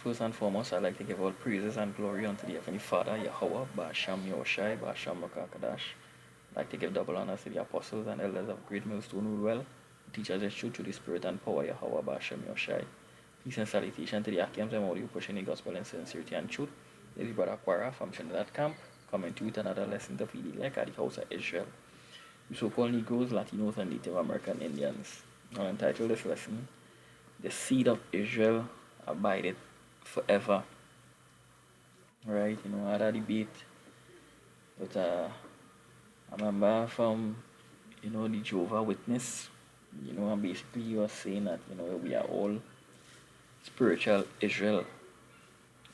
First and foremost, I'd like to give all praises and glory unto the Heavenly Father, Yahweh, Basham Yoshai, Basham Makakadash. I'd like to give double honors to the apostles and elders of Great Millstone Woodwell, who teach us the truth through the Spirit and power, Yahweh, Basham Yoshai. Peace and salutation to the Akims and all you pushing the gospel in sincerity and truth. This is Brother Quara from Trinidad Camp, coming to you with another lesson to feed the elect at the house of Israel. You so-called Negroes, Latinos, and Native American Indians. I'll entitle this lesson, The Seed of Israel Abideth Forever. Right, I had a debate with a member from, the Jehovah Witness, and basically he was saying that, we are all spiritual Israel,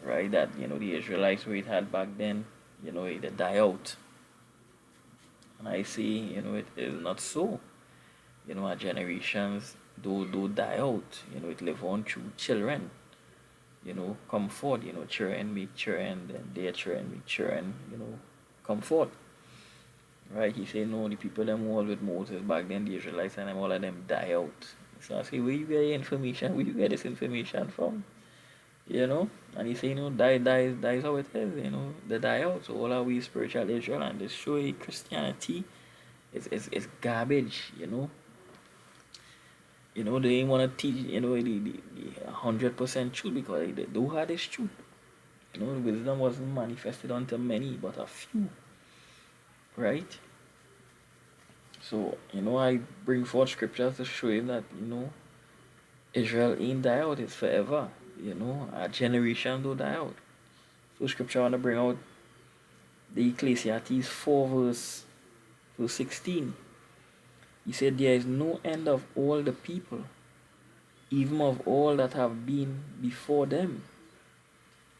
right? That, the Israelites we had back then, they die out. And I say, it is not so. Our generations do die out, it live on through children. Come forth, children make children, then their children make children, come forth. Right? He say no, the people them who was with Moses back then, the Israelites and them, all of them die out. So I say, where you get your information? Where you get this information from? And he say, die is how it is, they die out. So all of we spiritual Israel and this show Christianity is garbage, they ain't wanna teach, the 100% truth because they do have this truth. Wisdom wasn't manifested unto many, but a few. Right? So, I bring forth scriptures to show you that, Israel ain't die out, it's forever. Our generation do die out. So scripture I want to bring out the Ecclesiastes 4 verse 16. He said, there is no end of all the people, even of all that have been before them.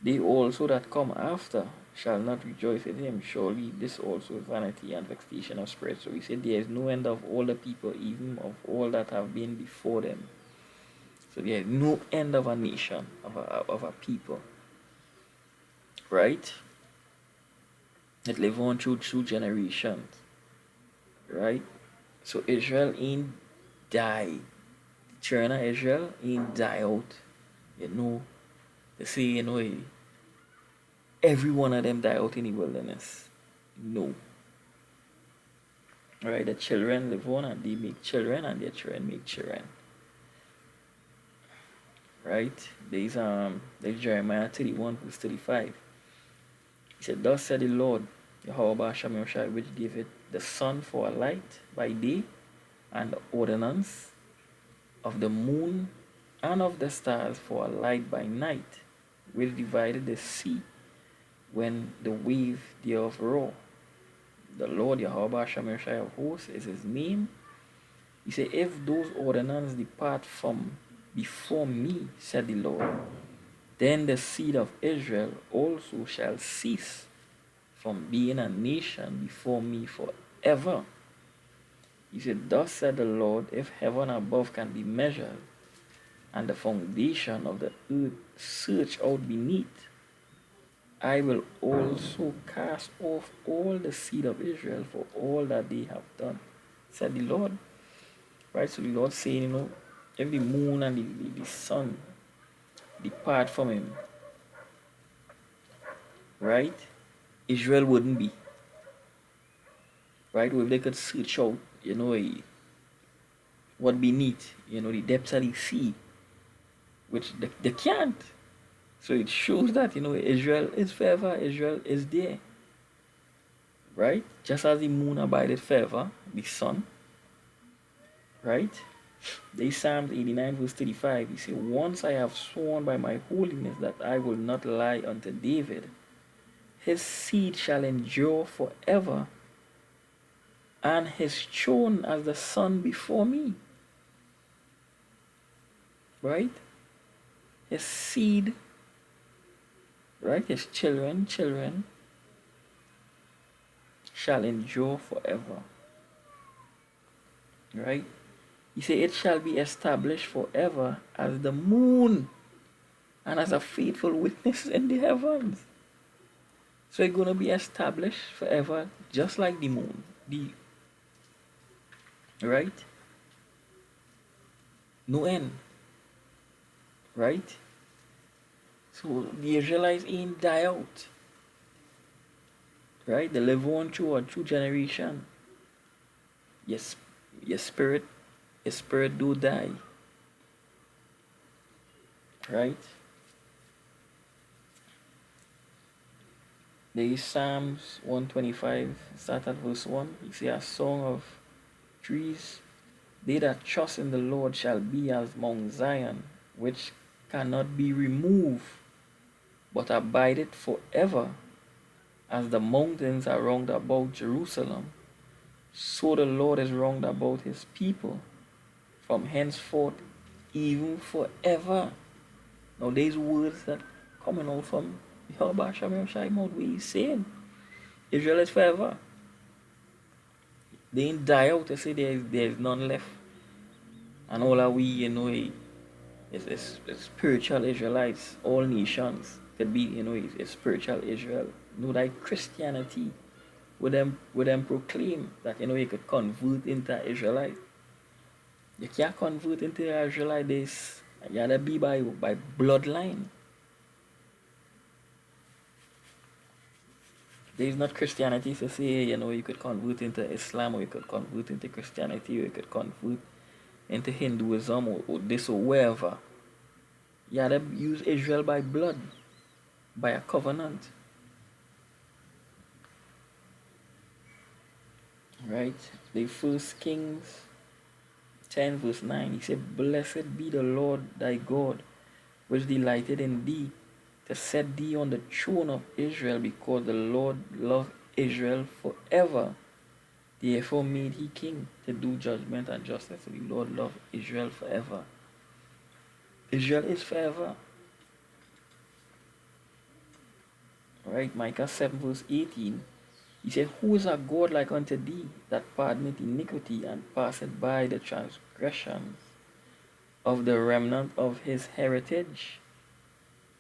They also that come after shall not rejoice in him. Surely this also is vanity and vexation of spirit. So he said, there is no end of all the people, even of all that have been before them. So there is no end of a nation, of a people. Right? It live on through generations. Right? So Israel ain't die. The children of Israel ain't die out. They say, every one of them die out in the wilderness. No. Right? The children live on and they make children and their children make children. Right? There's Jeremiah 31 verse 35. He said, thus said the Lord, Yahweh Shem Yoshai, which gave it the sun for a light by day, and the ordinance of the moon and of the stars for a light by night, which divided the sea when the wave thereof roar. The Lord Yahweh Shem Yoshai of hosts is his name. He said, if those ordinances depart from before me, said the Lord, then the seed of Israel also shall cease from being a nation before me forever. He said, thus said the Lord, if heaven above can be measured, and the foundation of the earth searched out beneath, I will also cast off all the seed of Israel for all that they have done, said the Lord. Right, so the Lord saying, if the moon and the sun depart from him, right, Israel wouldn't be. Right, if they could search out, what beneath, the depths of the sea, which they can't. So it shows that, Israel is forever, Israel is there. Right? Just as the moon abided forever, the sun. Right? There's Psalms 89 verse 35. He said, once I have sworn by my holiness that I will not lie unto David, his seed shall endure forever, and his throne as the sun before me. Right? His seed, right? His children shall endure forever. Right? He said, it shall be established forever as the moon and as a faithful witness in the heavens. So it's going to be established forever, just like the moon. Right? No end. Right? So the Israelites ain't die out. Right? They live on through a true generation. Yes, your spirit, your spirit do die. Right? There is Psalms 125, start at verse 1. You see a song of trees. They that trust in the Lord shall be as Mount Zion, which cannot be removed, but abideth forever, as the mountains are round about Jerusalem. So the Lord is round about his people, from henceforth, even forever. Now these words that coming out from Yahweh Shem Shai mouth, what he's saying, Israel is forever. They ain't die out to say there's none left. And all are we, it's spiritual Israelites, all nations could be, it's spiritual Israel. Like Christianity, with them proclaim that you could convert into Israelite. You can't convert into Israelite this. You gotta be by bloodline. There is not Christianity to say, you could convert into Islam, or you could convert into Christianity, or you could convert into Hinduism, or this or wherever. You gotta use Israel by blood, by a covenant. Right? The first Kings 10 verse 9, he said, Blessed be the Lord thy God, which delighted in thee, to set thee on the throne of Israel, because the Lord loved Israel forever. Therefore made he king to do judgment and justice. So the Lord loved Israel forever. Israel is forever. Right? Micah 7 verse 18. He said, Who is a God like unto thee, that pardoneth iniquity, and passeth by the transgressions of the remnant of his heritage?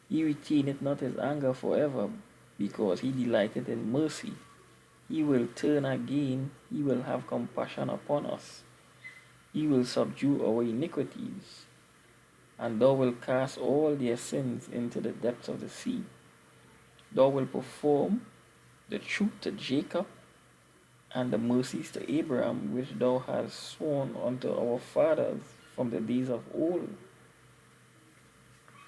He retaineth not his anger forever, because he delighteth in mercy. He will turn again, he will have compassion upon us. He will subdue our iniquities, and thou wilt cast all their sins into the depths of the sea. Thou wilt perform the truth to Jacob, and the mercies to Abraham, which thou hast sworn unto our fathers from the days of old.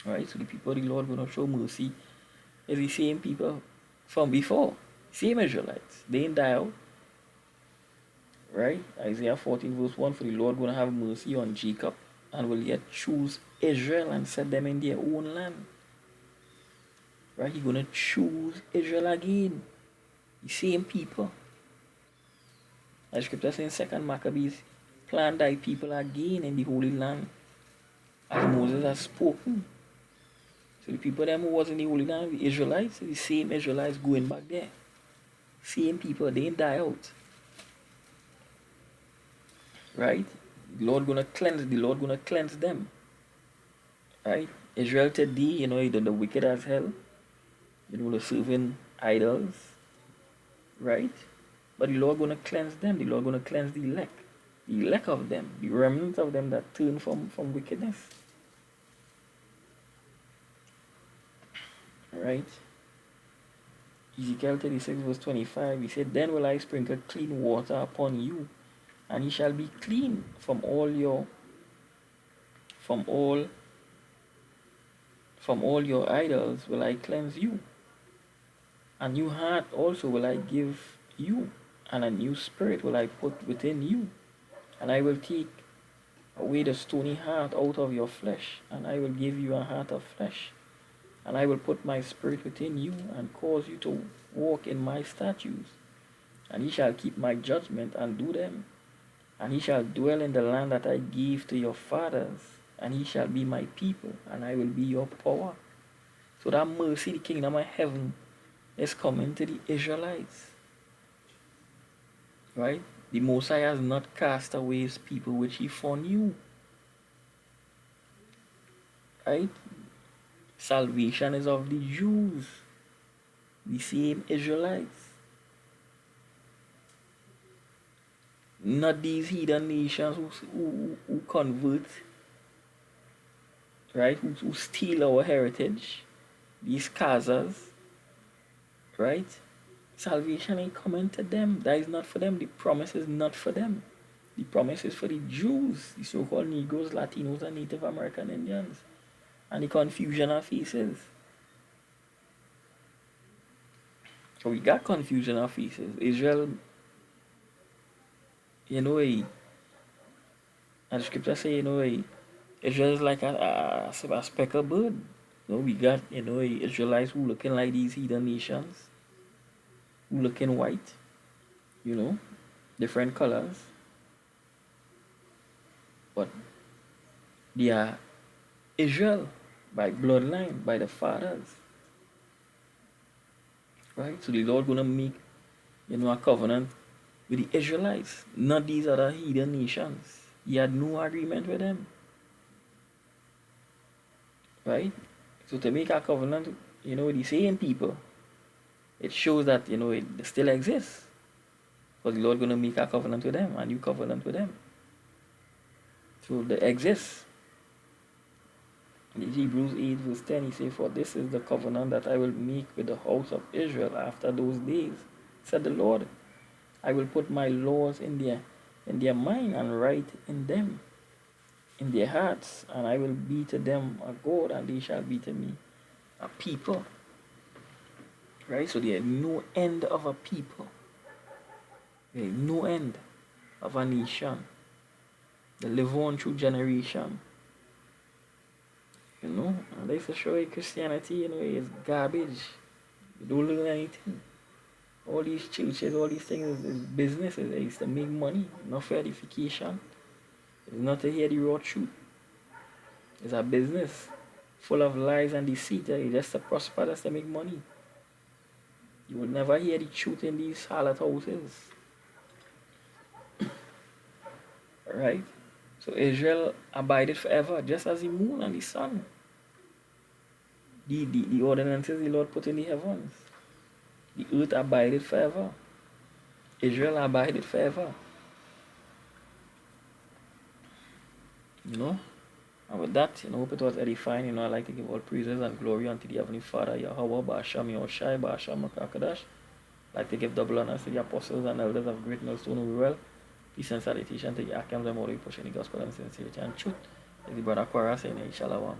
Right, so the people the Lord gonna show mercy is the same people from before, same Israelites. They ain't die out. Right? Isaiah 14 verse 1, for the Lord gonna have mercy on Jacob, and will yet choose Israel and set them in their own land. Right? He's gonna choose Israel again. The same people. As scripture says in 2 Maccabees, plant thy people again in the Holy Land, as Moses has spoken. So the people them who was in the Holy Land, the Israelites, the same Israelites going back there. Same people, they ain't die out. Right? The Lord gonna cleanse them. Right? Israel today, the wicked as hell. They're serving idols. Right? But the Lord gonna cleanse them. The Lord gonna cleanse the elect. The elect of them. The remnant of them that turn from wickedness. Right? Ezekiel 36 verse 25, he said, Then will I sprinkle clean water upon you, and ye shall be clean from all your idols will I cleanse you. A new heart also will I give you, and a new spirit will I put within you. And I will take away the stony heart out of your flesh, and I will give you a heart of flesh. And I will put my spirit within you, and cause you to walk in my statutes. And ye shall keep my judgment and do them. And he shall dwell in the land that I gave to your fathers, and he shall be my people, and I will be your power. So that mercy, the kingdom of heaven, is coming to the Israelites. Right? The Most High has not cast away his people which he foreknew. Right? Salvation is of the Jews, the same Israelites. Not these heathen nations who convert, right? Who steal our heritage. these Khazars, right? Salvation ain't coming to them. That is not for them. The promise is not for them. The promise is for the Jews, the so-called Negroes, Latinos, and Native American Indians. And the confusion of faces. So we got confusion of faces. Israel, you know, and the scripture say, Israel is like a speckled bird. We got, Israelites who looking like these heathen nations, who looking white, you know, different colors. But they are Israel by bloodline, by the fathers. Right? So the Lord gonna make, a covenant with the Israelites, not these other heathen nations. He had no agreement with them. Right? So to make a covenant, with the same people, it shows that, it still exists. Because the Lord gonna make a covenant with them, a new covenant with them. So they exist. In Hebrews 8 verse 10, he says, "For this is the covenant that I will make with the house of Israel after those days, said the Lord. I will put my laws in their mind and write in them, in their hearts, and I will be to them a God, and they shall be to me a people." Right? So there is no end of a people. There is no end of a nation. They live on through generation. And they used to show you Christianity, is garbage. You don't learn anything. All these churches, all these things is businesses. They used to make money, not for edification. It's not to hear the raw truth. It's a business full of lies and deceit. It's just to prosper, just to make money. You would never hear the truth in these harlot houses. Right? So Israel abided forever, just as the moon and the sun. The ordinances the Lord put in the heavens. The earth abided forever. Israel abided forever. And with that, hope it was edifying. I'd like to give all praises and glory unto the Heavenly Father, Yahweh, Ba'asham Yoshai, Ba'asham Makakadash. I'd like to give double honors to the apostles and elders of Great Millstone Overwell. Peace and salutation to the Akams and Mori pushing the gospel and sincerity and truth. It's the brother Quara saying, Shalom.